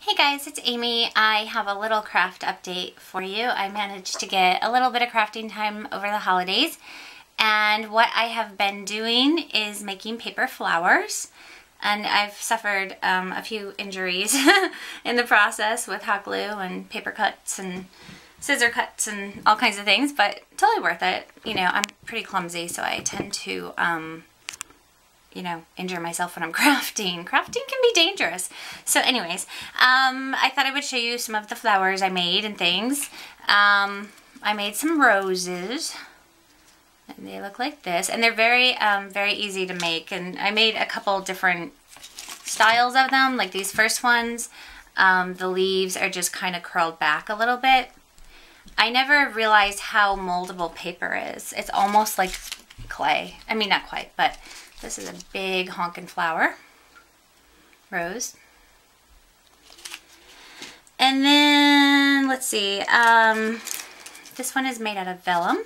Hey guys, it's Amy. I have a little craft update for you. I managed to get a little bit of crafting time over the holidays, and what I have been doing is making paper flowers. And I've suffered a few injuries in the process with hot glue and paper cuts and scissor cuts and all kinds of things, but totally worth it. You know, I'm pretty clumsy, so I tend to you know, injure myself when I'm crafting. Crafting can be dangerous. So anyways, I thought I would show you some of the flowers I made and things. I made some roses, and they look like this, and they're very, very easy to make. And I made a couple different styles of them, like these first ones. The leaves are just kind of curled back a little bit. I never realized how moldable paper is. It's almost like clay. I mean, not quite, but this is a big honkin' flower, rose. And then, let's see, this one is made out of vellum.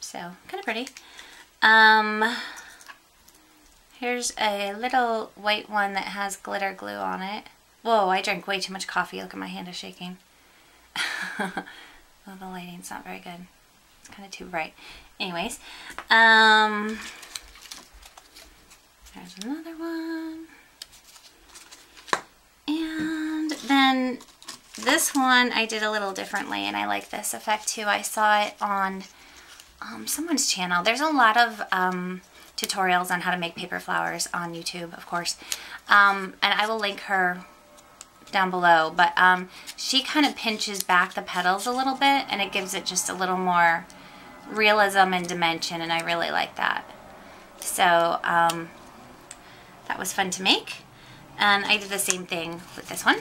So, kind of pretty. Here's a little white one that has glitter glue on it. Whoa, I drank way too much coffee. Look at my hand is shaking. Well, the lighting's not very good. It's kind of too bright. Anyways, there's another one. And then this one I did a little differently, and I like this effect too. I saw it on someone's channel. There's a lot of tutorials on how to make paper flowers on YouTube, of course. And I will link her down below, but she kind of pinches back the petals a little bit, and it gives it just a little more realism and dimension, and I really like that. So that was fun to make, and I did the same thing with this one.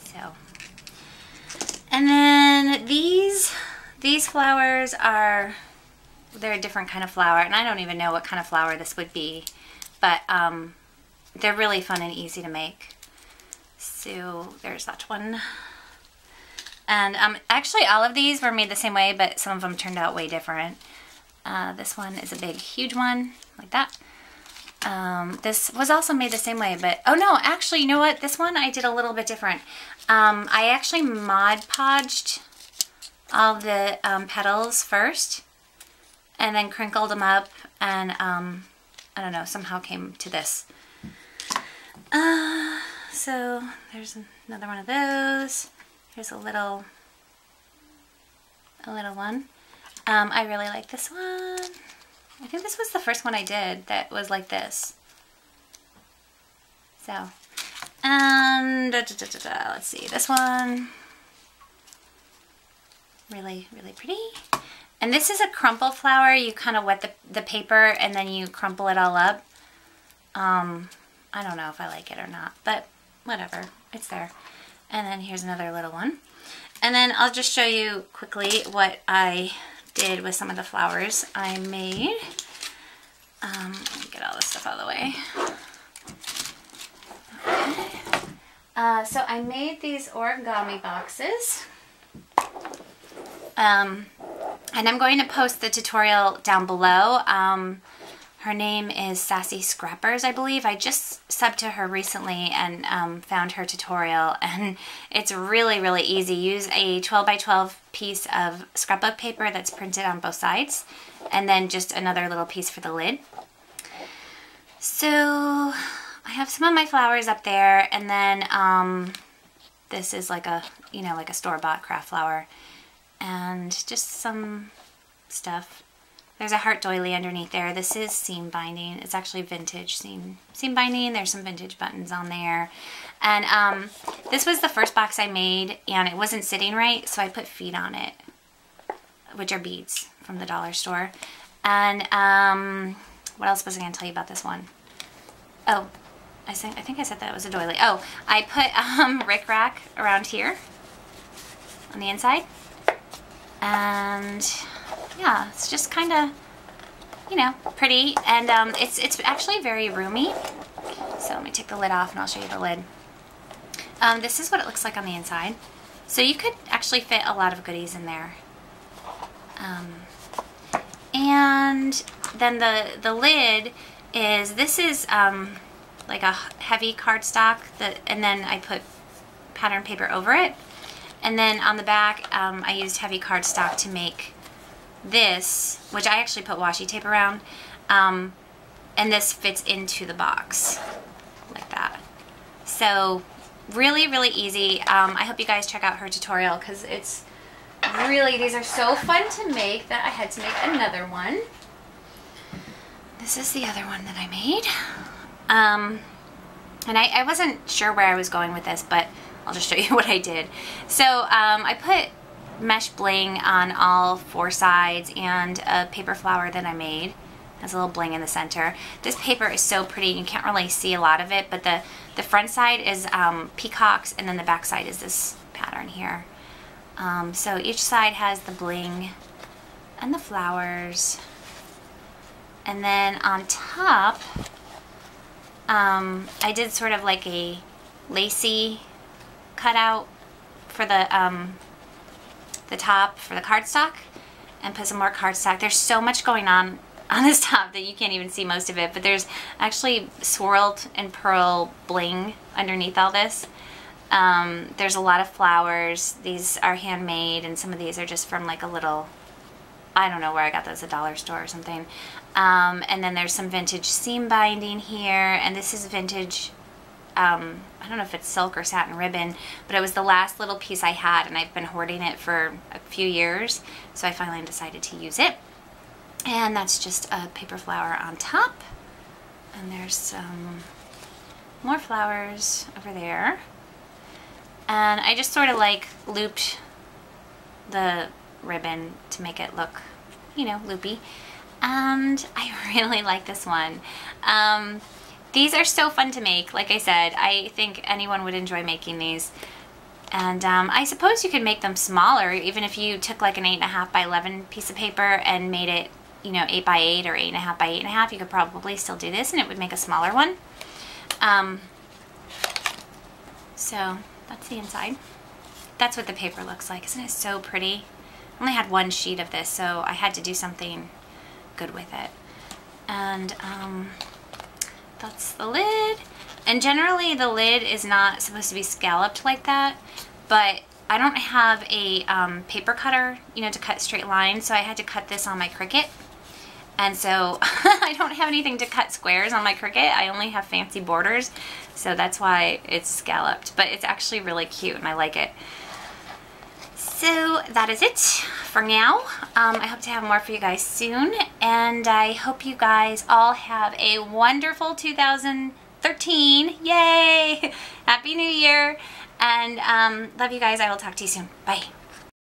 So, and then these flowers are, they're a different kind of flower, and I don't even know what kind of flower this would be, but they're really fun and easy to make. So there's that one. And actually all of these were made the same way, but some of them turned out way different. This one is a big, huge one, like that. This was also made the same way, but, oh no, actually, you know what? This one I did a little bit different. I actually Mod Podged all the petals first, and then crinkled them up, and I don't know, somehow came to this. So there's another one of those. Here's a little one. I really like this one. I think this was the first one I did that was like this. So, and let's see, this one, really, really pretty. And this is a crumple flower. You kind of wet the paper and then you crumple it all up. I don't know if I like it or not, but whatever, it's there. And then here's another little one. And then I'll just show you quickly what I did with some of the flowers I made. Let me get all this stuff out of the way. Okay. So I made these origami boxes. And I'm going to post the tutorial down below. Her name is Sassy Scrappers, I believe. I just subbed to her recently and found her tutorial, and it's really, really easy. Use a 12 by 12 piece of scrapbook paper that's printed on both sides, and then just another little piece for the lid. So I have some of my flowers up there, and then this is like a, you know, like a store-bought craft flower, and just some stuff. There's a heart doily underneath there. This is seam binding. It's actually vintage seam binding. There's some vintage buttons on there. And this was the first box I made, and it wasn't sitting right, so I put feet on it, which are beads from the dollar store. And what else was I going to tell you about this one? Oh, I think I said that it was a doily. Oh, I put rickrack around here on the inside. And yeah, it's just kind of, you know, pretty, and it's actually very roomy. So let me take the lid off and I'll show you the lid. This is what it looks like on the inside. So you could actually fit a lot of goodies in there. And then the lid is, this is like a heavy cardstock, and then I put pattern paper over it. And then on the back, I used heavy cardstock to make this, which I actually put washi tape around. And this fits into the box like that. So really, really easy. I hope you guys check out her tutorial because it's really, these are so fun to make that I had to make another one. This is the other one that I made. And I wasn't sure where I was going with this, but I'll just show you what I did. So I put mesh bling on all 4 sides and a paper flower that I made. Has a little bling in the center. This paper is so pretty. You can't really see a lot of it, but the front side is peacocks, and then the back side is this pattern here. So each side has the bling and the flowers. And then on top, I did sort of like a lacy cutout for the top for the cardstock, and put some more cardstock. There's so much going on this top that you can't even see most of it, but there's actually swirled and pearl bling underneath all this. There's a lot of flowers. These are handmade, and some of these are just from like a little, I don't know where I got those, a dollar store or something. And then there's some vintage seam binding here, and this is vintage, I don't know if it's silk or satin ribbon, but it was the last little piece I had, and I've been hoarding it for a few years, so I finally decided to use it. And that's just a paper flower on top, and there's some more flowers over there. And I just sort of like looped the ribbon to make it look, you know, loopy. And I really like this one. These are so fun to make. Like I said, I think anyone would enjoy making these. And I suppose you could make them smaller, even if you took like an 8.5 by 11 piece of paper and made it, you know, 8 by 8 or 8.5 by 8.5. You could probably still do this, and it would make a smaller one. So that's the inside. That's what the paper looks like. Isn't it so pretty? I only had 1 sheet of this, so I had to do something good with it. And that's the lid. And generally the lid is not supposed to be scalloped like that, but I don't have a paper cutter, you know, to cut straight lines, so I had to cut this on my Cricut. And so I don't have anything to cut squares on my Cricut. I only have fancy borders, so that's why it's scalloped. But it's actually really cute, and I like it. So that is it for now. I hope to have more for you guys soon, and I hope you guys all have a wonderful 2013. Yay! Happy New Year, and love you guys. I will talk to you soon. Bye.